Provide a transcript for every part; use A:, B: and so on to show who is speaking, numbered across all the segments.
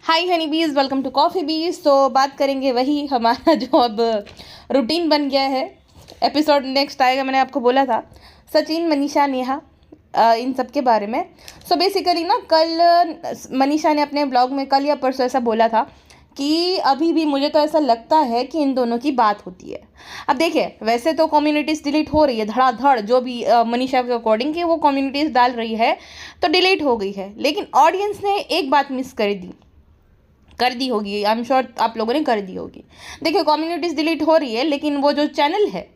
A: हाय हनी बीज, welcome to coffee बीज। तो बात करेंगे वही हमारा जो अब रूटीन बन गया है। एपिसोड नेक्स्ट आएगा, मैंने आपको बोला था, सचिन, मनीषा, नेहा, इन सब के बारे में। सो बेसिकली ना, कल मनीषा ने अपने ब्लॉग में कल या परसों ऐसा बोला था कि अभी भी मुझे तो ऐसा लगता है कि इन दोनों की बात होती है। अब देखिए, वैसे तो कम्युनिटीज़ डिलीट हो रही है धड़ाधड़, जो भी मनीषा के अकॉर्डिंग कि वो कम्युनिटीज़ डाल रही है तो डिलीट हो गई है, लेकिन ऑडियंस ने एक बात मिस कर दी होगी। आई एम श्योर आप लोगों ने कर दी होगी। देखिए, कम्युनिटीज़ डिलीट हो रही है, लेकिन वो जो चैनल है,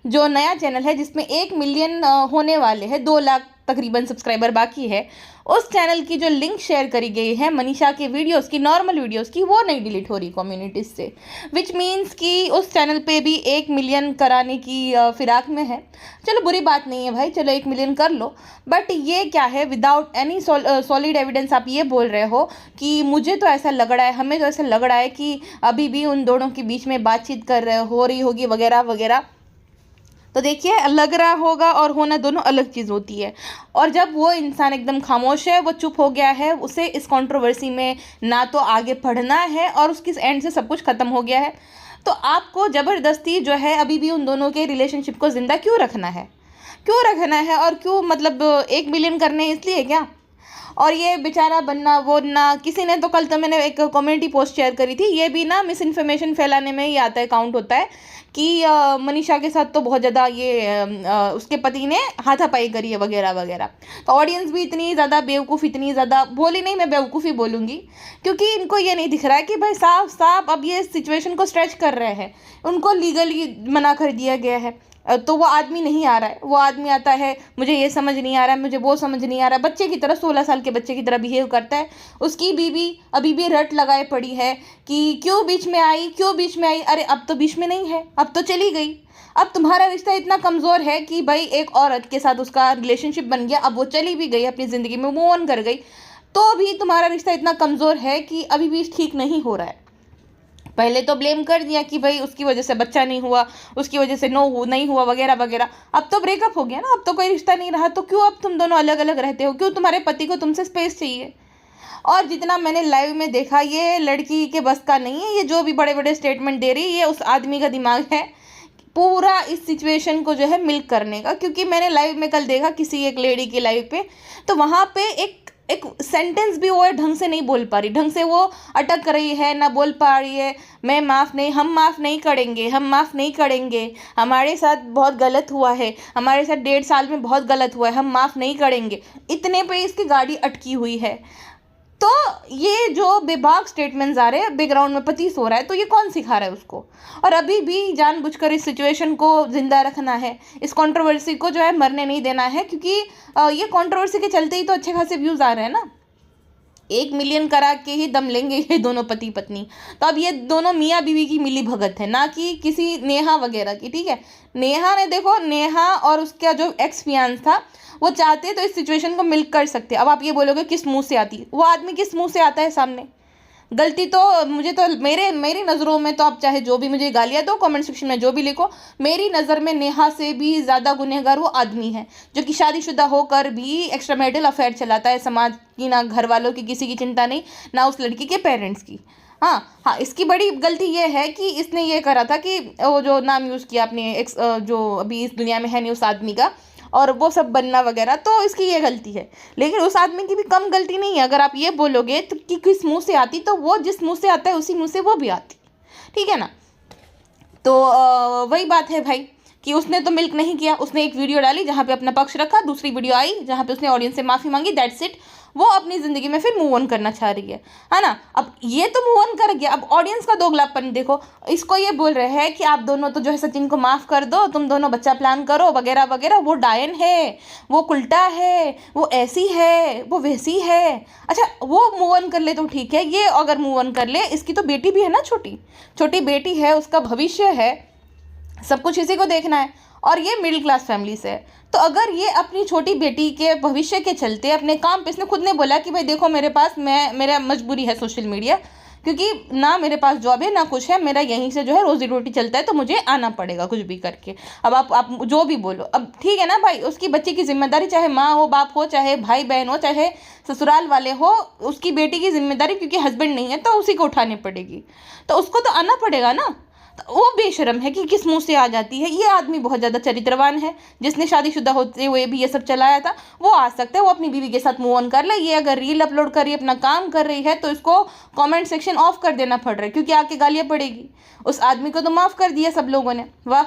A: जो नया चैनल है जिसमें 1 मिलियन होने वाले हैं, 2 लाख तकरीबन सब्सक्राइबर बाकी है, उस चैनल की जो लिंक शेयर करी गई है मनीषा के वीडियोस की, नॉर्मल वीडियोस की, वो नहीं डिलीट हो रही कम्युनिटीज़ से। विच मीन्स कि उस चैनल पे भी 1 मिलियन कराने की फिराक में है। चलो, बुरी बात नहीं है भाई, चलो 1 मिलियन कर लो। बट ये क्या है, विदाउट एनी सॉलिड एविडेंस आप ये बोल रहे हो कि मुझे तो ऐसा लग रहा है, हमें तो ऐसा लग रहा है कि अभी भी उन दोनों के बीच में बातचीत हो रही होगी वगैरह वगैरह। तो देखिए, लग रहा होगा और होना दोनों अलग चीज़ होती है। और जब वो इंसान एकदम खामोश है, वो चुप हो गया है, उसे इस कंट्रोवर्सी में ना तो आगे बढ़ना है और उसकी एंड से सब कुछ ख़त्म हो गया है, तो आपको ज़बरदस्ती जो है अभी भी उन दोनों के रिलेशनशिप को ज़िंदा क्यों रखना है? क्यों रखना है? और क्यों, मतलब 1 मिलियन करने इसलिए क्या? और ये बेचारा बनना वो ना, किसी ने तो कल तो मैंने एक कम्युनिटी पोस्ट शेयर करी थी, ये भी ना मिस इन्फॉर्मेशन फैलाने में ही आता है, काउंट होता है कि मनीषा के साथ तो बहुत ज़्यादा उसके पति ने हाथापाई करी है वगैरह वगैरह। तो ऑडियंस भी इतनी ज़्यादा बेवकूफ़, इतनी ज़्यादा भोली नहीं, मैं बेवकूफ़ी बोलूँगी, क्योंकि इनको ये नहीं दिख रहा है कि भाई साफ साफ अब ये सिचुएशन को स्ट्रेच कर रहे हैं। उनको लीगली मना कर दिया गया है, तो वो आदमी नहीं आ रहा है। वो आदमी आता है, मुझे ये समझ नहीं आ रहा है, मुझे वो समझ नहीं आ रहा है, बच्चे की तरह, 16 साल के बच्चे की तरह बिहेव करता है। उसकी बीवी अभी भी रट लगाए पड़ी है कि क्यों बीच में आई, क्यों बीच में आई। अरे अब तो बीच में नहीं है, अब तो चली गई। अब तुम्हारा रिश्ता इतना कमज़ोर है कि भाई एक औरत के साथ उसका रिलेशनशिप बन गया, अब वो चली भी गई, अपनी ज़िंदगी में मूव ऑन कर गई, तो भी तुम्हारा रिश्ता इतना कमज़ोर है कि अभी भी ठीक नहीं हो रहा है। पहले तो ब्लेम कर दिया कि भाई उसकी वजह से बच्चा नहीं हुआ, उसकी वजह से नहीं हुआ वगैरह वगैरह। अब तो ब्रेकअप हो गया ना, अब तो कोई रिश्ता नहीं रहा, तो क्यों अब तुम दोनों अलग अलग रहते हो? क्यों तुम्हारे पति को तुमसे स्पेस चाहिए? और जितना मैंने लाइव में देखा, ये लड़की के बस का नहीं है, ये जो भी बड़े बड़े स्टेटमेंट दे रही है, ये उस आदमी का दिमाग है पूरा इस सिचुएशन को जो है मिल्क करने का। क्योंकि मैंने लाइव में कल देखा किसी एक लेडी की लाइव पे, तो वहाँ पे एक एक सेंटेंस भी वो ढंग से नहीं बोल पा रही, ढंग से वो अटक रही है, ना बोल पा रही है। मैं माफ़ नहीं, हम माफ़ नहीं करेंगे, हम माफ़ नहीं करेंगे, हमारे साथ बहुत गलत हुआ है, हमारे साथ 1.5 साल में बहुत गलत हुआ है, हम माफ़ नहीं करेंगे, इतने पे इसकी गाड़ी अटकी हुई है। तो ये जो बेबाक स्टेटमेंट्स आ रहे हैं, बैकग्राउंड में पति सो रहा है, तो ये कौन सिखा रहा है उसको? और अभी भी जानबूझकर इस सिचुएशन को जिंदा रखना है, इस कंट्रोवर्सी को जो है मरने नहीं देना है, क्योंकि ये कंट्रोवर्सी के चलते ही तो अच्छे खासे व्यूज आ रहे हैं ना। 1 मिलियन करा के ही दम लेंगे ये दोनों पति पत्नी। तो अब ये दोनों मियाँ बीवी की मिली भगत है, ना कि किसी नेहा वगैरह की। ठीक है, नेहा ने, देखो, नेहा और उसका जो एक्स फियांस था, वो चाहते तो इस सिचुएशन को मिल कर सकते। अब आप ये बोलोगे किस मुंह से आती, वो आदमी किस मुंह से आता है सामने? गलती तो मुझे तो मेरी नज़रों में तो आप चाहे जो भी मुझे गालियाँ दो, कमेंट सेक्शन में जो भी लिखो, मेरी नज़र में नेहा से भी ज़्यादा गुनहगार वो आदमी है जो कि शादीशुदा होकर भी एक्स्ट्रा मैरिटल अफेयर चलाता है। समाज की, ना घर वालों की किसी की चिंता नहीं, ना उस लड़की के पेरेंट्स की। हाँ, इसकी बड़ी गलती ये है कि इसने ये करा था कि वो जो नाम यूज़ किया अपने जो अभी इस दुनिया में है नहीं उस आदमी का, और वो सब बनना वगैरह, तो इसकी ये गलती है। लेकिन उस आदमी की भी कम गलती नहीं है। अगर आप ये बोलोगे तो कि किस मुंह से आती, तो वो जिस मुंह से आता है उसी मुंह से वो भी आती। ठीक है ना? तो वही बात है भाई कि उसने तो मिल्क नहीं किया, उसने एक वीडियो डाली जहाँ पे अपना पक्ष रखा, दूसरी वीडियो आई जहाँ पे उसने ऑडियंस से माफ़ी मांगी, दैट्स इट। वो अपनी ज़िंदगी में फिर मूव ऑन करना चाह रही है ना? अब ये तो मूव ऑन कर गया, अब ऑडियंस का दोगलापन देखो। इसको ये बोल रहे हैं कि आप दोनों तो जो है सचिन को माफ़ कर दो, तुम दोनों बच्चा प्लान करो वगैरह वगैरह, वो डायन है, वो कुल्टा है, वो ऐसी है, वो वैसी है। अच्छा, वो मूव ऑन कर ले तो ठीक है, ये अगर मूव ऑन कर ले, इसकी तो बेटी भी है ना, छोटी छोटी बेटी है, उसका भविष्य है, सब कुछ इसी को देखना है। और ये मिडिल क्लास फैमिली से है, तो अगर ये अपनी छोटी बेटी के भविष्य के चलते अपने काम पे, इसने खुद ने बोला कि भाई देखो मेरे पास, मेरा मजबूरी है सोशल मीडिया, क्योंकि ना मेरे पास जॉब है ना कुछ है, मेरा यहीं से जो है रोजी रोटी चलता है, तो मुझे आना पड़ेगा कुछ भी करके। अब आप जो भी बोलो, अब ठीक है ना भाई, उसकी बच्चे की जिम्मेदारी, चाहे माँ हो, बाप हो, चाहे भाई बहन हो, चाहे ससुराल वाले हो, उसकी बेटी की जिम्मेदारी क्योंकि हस्बैंड नहीं है तो उसी को उठानी पड़ेगी, तो उसको तो आना पड़ेगा ना। तो वो बेशरम है कि किस मुंह से आ जाती है। ये आदमी बहुत ज़्यादा चरित्रवान है, जिसने शादीशुदा होते हुए भी ये सब चलाया था, वो आ सकता है, वो अपनी बीवी के साथ मूव ऑन कर ले। ये अगर रील अपलोड कर रही है, अपना काम कर रही है, तो इसको कमेंट सेक्शन ऑफ कर देना पड़ रहा है, क्योंकि आके गालियाँ पड़ेगी। उस आदमी को तो माफ़ कर दिया सब लोगों ने, वाह।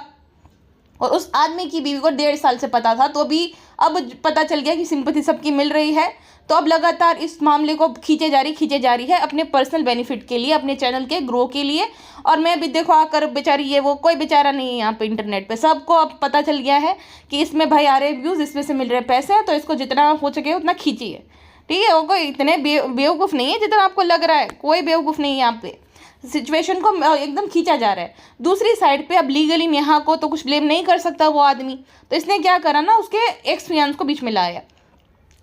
A: और उस आदमी की बीवी को 1.5 साल से पता था, तो भी अब पता चल गया कि सिंपैथी सबकी मिल रही है, तो अब लगातार इस मामले को खींचे जा रही है अपने पर्सनल बेनिफिट के लिए, अपने चैनल के ग्रो के लिए। और मैं भी देखो आकर बेचारी, ये वो कोई बेचारा नहीं है यहाँ पे इंटरनेट पे, सबको अब पता चल गया है कि इसमें भाई आ रहे व्यूज़, इसमें से मिल रहे पैसे, तो इसको जितना हो सके उतना खींचिए, ठीक है। वो कोई इतने बेवकूफ़ नहीं है जितना आपको लग रहा है, कोई बेवकूफ़ नहीं है यहाँ पे। सिचुएशन को एकदम खींचा जा रहा है। दूसरी साइड पे अब लीगली नेहा को तो कुछ ब्लेम नहीं कर सकता वो आदमी, तो इसने क्या करा ना, उसके एक्स फियांस को बीच में लाया,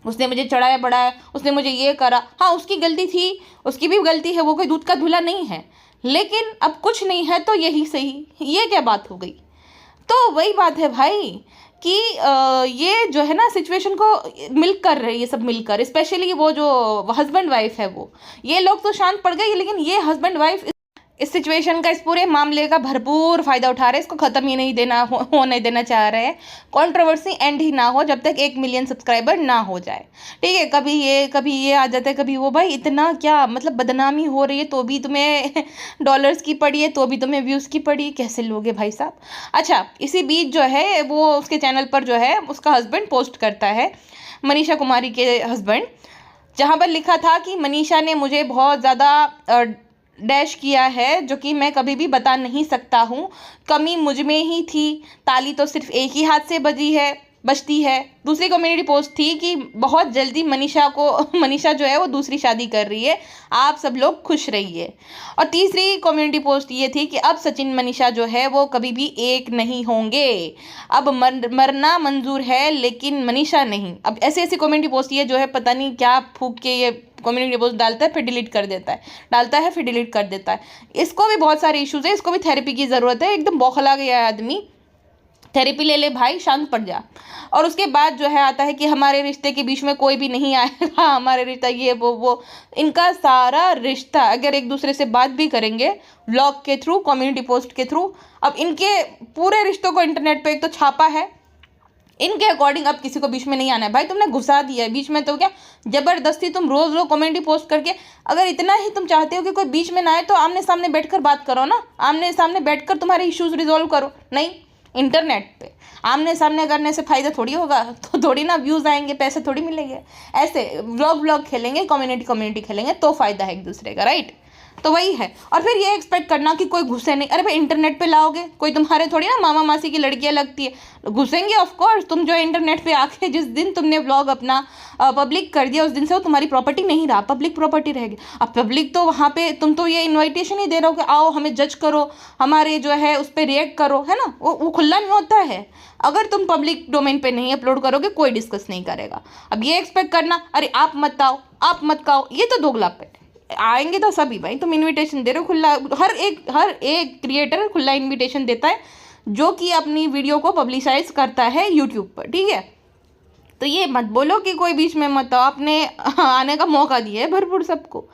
A: उसने मुझे चढ़ाया बढ़ाया, उसने मुझे ये करा। हाँ, उसकी गलती थी, उसकी भी गलती है, वो कोई दूध का धुला नहीं है, लेकिन अब कुछ नहीं है तो यही सही, ये क्या बात हो गई। तो वही बात है भाई कि ये जो है ना सिचुएशन को मिल कर रही है, सब मिलकर, स्पेशली वो जो हस्बैंड वाइफ है, वो ये लोग तो शांत पड़ गए, लेकिन ये हस्बैंड वाइफ इस सिचुएशन का, इस पूरे मामले का भरपूर फायदा उठा रहे हैं। इसको ख़त्म ही नहीं देना होने देना चाह रहे हैं। कंट्रोवर्सी एंड ही ना हो जब तक 1 मिलियन सब्सक्राइबर ना हो जाए, ठीक है। कभी ये आ जाता है, कभी वो। भाई इतना क्या मतलब, बदनामी हो रही है तो भी तुम्हें डॉलर्स की पड़ी है, तो भी तुम्हें व्यूज़ की पड़ी, कैसे लोगे भाई साहब। अच्छा, इसी बीच जो है वो उसके चैनल पर जो है उसका हस्बैंड पोस्ट करता है, मनीषा कुमारी के हस्बैंड, जहाँ पर लिखा था कि मनीषा ने मुझे बहुत ज़्यादा डैश किया है, जो कि मैं कभी भी बता नहीं सकता हूँ। कमी मुझ में ही थी, ताली तो सिर्फ एक ही हाथ से बजती है। दूसरी कम्युनिटी पोस्ट थी कि बहुत जल्दी मनीषा जो है वो दूसरी शादी कर रही है, आप सब लोग खुश रहिए। और तीसरी कम्युनिटी पोस्ट ये थी कि अब सचिन मनीषा जो है वो कभी भी एक नहीं होंगे, अब मरना मंजूर है लेकिन मनीषा नहीं। अब ऐसी कम्युनिटी पोस्ट ये जो है पता नहीं क्या फूक के ये कम्युनिटी पोस्ट डालता है, फिर डिलीट कर देता है, डालता है फिर डिलीट कर देता है। इसको भी बहुत सारे इश्यूज़ है, इसको भी थेरेपी की ज़रूरत है। एकदम बौखला गया है आदमी, थेरेपी ले ले भाई, शांत पड़ जा। और उसके बाद जो है आता है कि हमारे रिश्ते के बीच में कोई भी नहीं आएगा, हमारे रिश्ता ये वो। इनका सारा रिश्ता अगर एक दूसरे से बात भी करेंगे व्लॉग के थ्रू, कम्युनिटी पोस्ट के थ्रू, अब इनके पूरे रिश्तों को इंटरनेट पे एक तो छापा है, इनके अकॉर्डिंग अब किसी को बीच में नहीं आना है। भाई तुमने घुसा दिया है बीच में, तो क्या जबरदस्ती तुम रोज कमेंट पोस्ट करके, अगर इतना ही तुम चाहते हो कि कोई बीच में ना आए तो आमने सामने बैठकर बात करो ना, आमने सामने बैठकर तुम्हारे इश्यूज रिजॉल्व करो। नहीं, इंटरनेट पे आमने सामने करने से फायदा थोड़ी होगा, तो थोड़ी ना व्यूज आएंगे, पैसे थोड़ी मिलेंगे। ऐसे व्लॉग खेलेंगे, कम्युनिटी खेलेंगे तो फायदा है एक दूसरे का, राइट। तो वही है। और फिर ये एक्सपेक्ट करना कि कोई घुसे नहीं, अरे भाई इंटरनेट पे लाओगे, कोई तुम्हारे थोड़ी ना मामा मासी की लड़कियां लगती है, घुसेंगे ऑफ कोर्स। तुम जो है इंटरनेट पे आके जिस दिन तुमने व्लॉग अपना पब्लिक कर दिया, उस दिन से वो तुम्हारी प्रॉपर्टी नहीं रहा, पब्लिक प्रॉपर्टी रहेगी। अब पब्लिक तो वहाँ पे तुम तो ये इन्विटेशन ही दे रहे हो कि आओ हमें जज करो, हमारे जो है उस पर रिएक्ट करो, है ना, वो खुला नहीं होता है। अगर तुम पब्लिक डोमेन पे नहीं अपलोड करोगे कोई डिस्कस नहीं करेगा। अब ये एक्सपेक्ट करना अरे आप मत आओ, आप मत खाओ, ये तो दोगलापन है। आएंगे तो सभी भाई, तुम इनविटेशन दे रहे हो खुला, हर एक क्रिएटर खुला इनविटेशन देता है जो कि अपनी वीडियो को पब्लिसाइज करता है यूट्यूब पर, ठीक है। तो ये मत बोलो कि कोई बीच में मत आओ, आपने आने का मौका दिया है भरपूर सबको।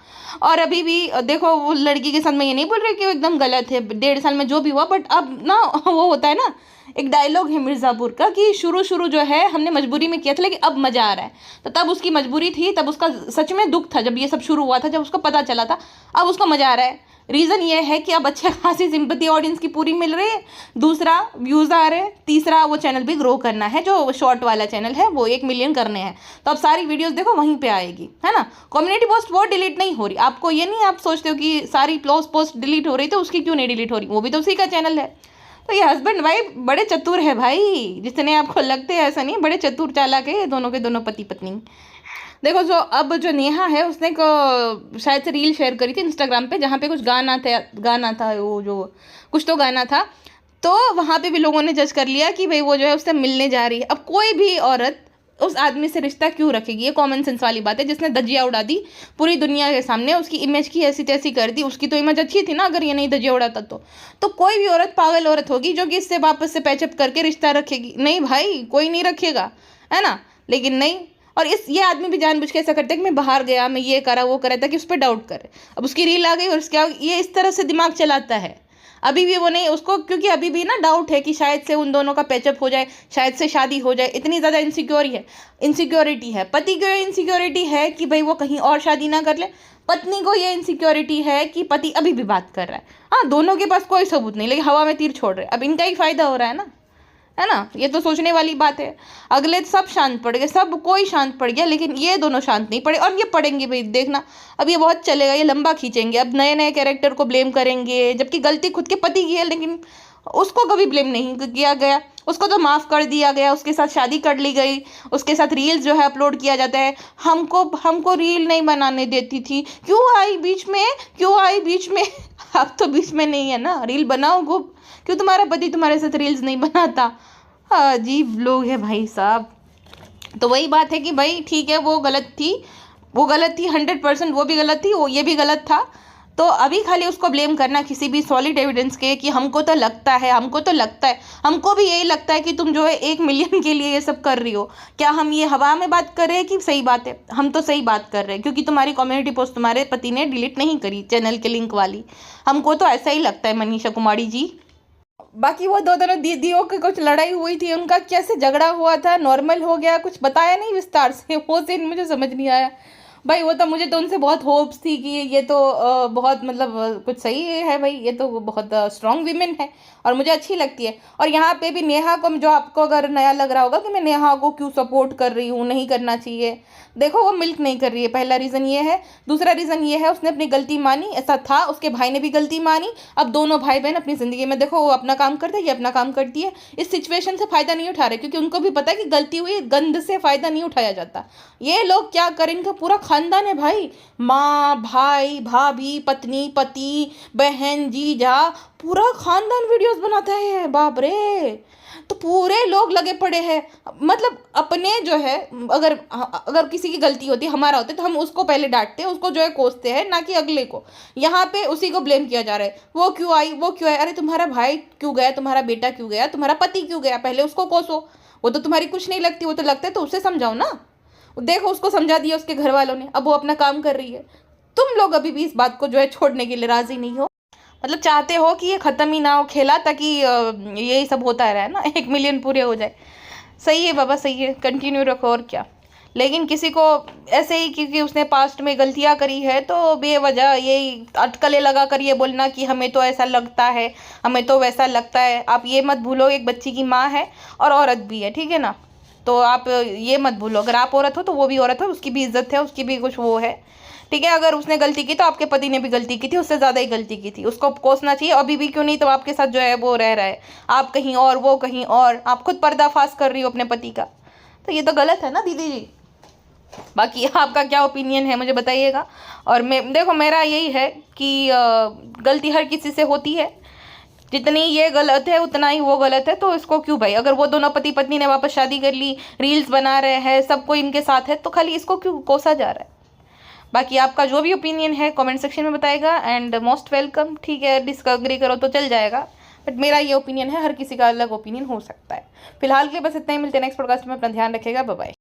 A: और अभी भी देखो वो लड़की के साथ मैं ये नहीं बोल रही कि वो एकदम गलत है, 1.5 साल में जो भी हुआ, बट अब ना वो होता है ना, एक डायलॉग है मिर्ज़ापुर का कि शुरू जो है हमने मजबूरी में किया था लेकिन अब मज़ा आ रहा है। तो तब उसकी मजबूरी थी, तब उसका सच में दुख था जब ये सब शुरू हुआ था, जब उसको पता चला था। अब उसको मज़ा आ रहा है। रीज़न ये है कि अब अच्छे खासी सिंपैथी ऑडियंस की पूरी मिल रही है, दूसरा व्यूज़ आ रहे हैं, तीसरा वो चैनल भी ग्रो करना है, जो शॉर्ट वाला चैनल है वो 1 मिलियन करने हैं। तो अब सारी वीडियोस देखो वहीं पे आएगी, है ना। कम्युनिटी पोस्ट वो डिलीट नहीं हो रही, आपको ये नहीं, आप सोचते हो कि सारी पोस्ट डिलीट हो रही तो उसकी क्यों नहीं डिलीट हो रही, वो भी तो उसी का चैनल है। तो ये हस्बैंड वाइफ बड़े चतुर है भाई, जितने आपको लगते हैं ऐसा नहीं, बड़े चतुर चालाक है ये दोनों के दोनों पति पत्नी। देखो अब जो नेहा है उसने शायद से रील शेयर करी थी इंस्टाग्राम पे, जहाँ पे कुछ गाना था वो जो कुछ तो गाना था, तो वहाँ पे भी लोगों ने जज कर लिया कि भाई वो जो है उससे मिलने जा रही है। अब कोई भी औरत उस आदमी से रिश्ता क्यों रखेगी? ये कॉमन सेंस वाली बात है, जिसने धज्जियाँ उड़ा दी पूरी दुनिया के सामने, उसकी इमेज की ऐसी तैसी कर दी। उसकी तो इमेज अच्छी थी ना, अगर ये नहीं धज्जियाँ उड़ाता तो कोई भी औरत पागल औरत होगी जो कि इससे वापस से पैचअप करके रिश्ता रखेगी। नहीं भाई, कोई नहीं रखेगा, है ना। लेकिन नहीं, और ये आदमी भी जानबूझ के ऐसा करता है कि मैं बाहर गया, मैं ये करा वो करा, ताकि उस पर डाउट करे। अब उसकी रील आ गई और ये इस तरह से दिमाग चलाता है। अभी भी वो नहीं उसको, क्योंकि अभी भी ना डाउट है कि शायद से उन दोनों का पैचअप हो जाए, शायद से शादी हो जाए। इतनी ज़्यादा इनसिक्योरिटी है। पति को ये इनसिक्योरिटी है कि भाई वो कहीं और शादी ना कर ले, पत्नी को ये इनसिक्योरिटी है कि पति अभी भी बात कर रहा है। हाँ, दोनों के पास कोई सबूत नहीं, लेकिन हवा में तीर छोड़ रहे। अब इनका ही फायदा हो रहा है ना। ये तो सोचने वाली बात है। अगले सब शांत पड़ गए, सब कोई शांत पड़ गया, लेकिन ये दोनों शांत नहीं पड़े, और ये पड़ेंगे भाई, देखना। अब ये बहुत चलेगा, ये लंबा खींचेंगे। अब नए नए कैरेक्टर को ब्लेम करेंगे, जबकि गलती खुद के पति की है, लेकिन उसको कभी ब्लेम नहीं किया गया। उसको तो माफ़ कर दिया गया, उसके साथ शादी कर ली गई, उसके साथ रील्स जो है अपलोड किया जाता है। हमको रील नहीं बनाने देती थी, क्यों आई बीच में अब तो बीच में नहीं है ना, रील बनाओ खूब। क्यों तुम्हारा पति तुम्हारे साथ रील्स नहीं बनाता? अजीब लोग हैं भाई साहब। तो वही बात है कि भाई ठीक है, वो गलत थी 100%, वो भी गलत थी, वो ये भी गलत था। तो अभी खाली उसको ब्लेम करना किसी भी सॉलिड एविडेंस के कि हमको तो लगता है, हमको भी यही लगता है कि तुम जो है 1 मिलियन के लिए ये सब कर रही हो। क्या हम ये हवा में बात कर रहे हैं कि सही बात है? हम तो सही बात कर रहे हैं, क्योंकि तुम्हारी कम्युनिटी पोस्ट तुम्हारे पति ने डिलीट नहीं करी, चैनल के लिंक वाली। हमको तो ऐसा ही लगता है मनीषा कुमारी जी। बाकी वो दोनों दीदियों की कुछ लड़ाई हुई थी, उनका कैसे झगड़ा हुआ था, नॉर्मल हो गया, कुछ बताया नहीं विस्तार से। वो सीन मुझे समझ नहीं आया भाई। वो तो मुझे तो उनसे बहुत होप्स थी कि ये तो बहुत मतलब कुछ सही है भाई, ये तो बहुत स्ट्रॉन्ग वीमेन है और मुझे अच्छी लगती है। और यहाँ पे भी नेहा को, जो आपको अगर नया लग रहा होगा कि मैं नेहा को क्यों सपोर्ट कर रही हूँ, नहीं करना चाहिए, देखो वो मिल्क नहीं कर रही है, पहला रीज़न ये है। दूसरा रीज़न ये है, उसने अपनी गलती मानी, ऐसा था, उसके भाई ने भी गलती मानी। अब दोनों भाई बहन अपनी ज़िंदगी में, देखो वो अपना काम करते हैं, ये अपना काम करती है, इस सिचुएशन से फ़ायदा नहीं उठा रहे, क्योंकि उनको भी पता है कि गलती हुई, गंद से फ़ायदा नहीं उठाया जाता। ये लोग क्या करें, इनका पूरा खानदान है भाई, माँ, भाई, भाभी, पत्नी, पति, बहन, जीजा, पूरा खानदान वीडियोस बनाता है, बाप रे। तो पूरे लोग लगे पड़े हैं, मतलब अपने जो है, अगर किसी की गलती होती है, हमारा होता है, तो हम उसको पहले डांटते हैं, उसको जो है कोसते हैं, ना कि अगले को। यहाँ पे उसी को ब्लेम किया जा रहा है, वो क्यों आई। अरे तुम्हारा भाई क्यों गया, तुम्हारा बेटा क्यों गया, तुम्हारा पति क्यों गया, पहले उसको कोसो। वो तो तुम्हारी कुछ नहीं लगती, वो तो लगता है तो उससे समझाओ ना। देखो उसको समझा दिया उसके घर वालों ने, अब वो अपना काम कर रही है। तुम लोग अभी भी इस बात को जो है छोड़ने के लिए राजी नहीं हो, मतलब चाहते हो कि ये ख़त्म ही ना हो खेला, ताकि यही सब होता रहे ना, 1 मिलियन पूरे हो जाए। सही है बाबा, सही है, कंटिन्यू रखो, और क्या। लेकिन किसी को ऐसे ही क्योंकि उसने पास्ट में गलतियां करी है तो बेवजह यही अटकलें लगा कर ये बोलना कि हमें तो ऐसा लगता है, हमें तो वैसा लगता है। आप ये मत भूलो, एक बच्ची की माँ है और औरत भी है, ठीक है ना। तो आप ये मत भूलो, अगर आप औरत हो तो वो भी औरत है, उसकी भी इज्जत है, उसकी भी कुछ वो है, ठीक है। अगर उसने गलती की तो आपके पति ने भी गलती की थी, उससे ज़्यादा ही गलती की थी, उसको कोसना चाहिए। अभी भी क्यों नहीं, तो आपके साथ जो है वो रह रहा है, आप कहीं और वो कहीं और, आप खुद पर्दाफाश कर रही हो अपने पति का, तो ये तो गलत है ना दीदी जी। बाकी आपका क्या ओपिनियन है मुझे बताइएगा। और देखो मेरा यही है कि गलती हर किसी से होती है, जितनी ये गलत है उतना ही वो गलत है, तो इसको क्यों भाई, अगर वो दोनों पति पत्नी ने वापस शादी कर ली, रील्स बना रहे हैं, सब कोई इनके साथ है, तो खाली इसको क्यों कोसा जा रहा है। बाकी आपका जो भी ओपिनियन है कमेंट सेक्शन में बताएगा, एंड मोस्ट वेलकम, ठीक है। डिसएग्री करो तो चल जाएगा, बट मेरा ये ओपिनियन है, हर किसी का अलग ओपिनियन हो सकता है। फिलहाल के लिए बस इतना ही, मिलते हैं नेक्स्ट पॉडकास्ट में, अपना ध्यान रखेगा, बाय बाय।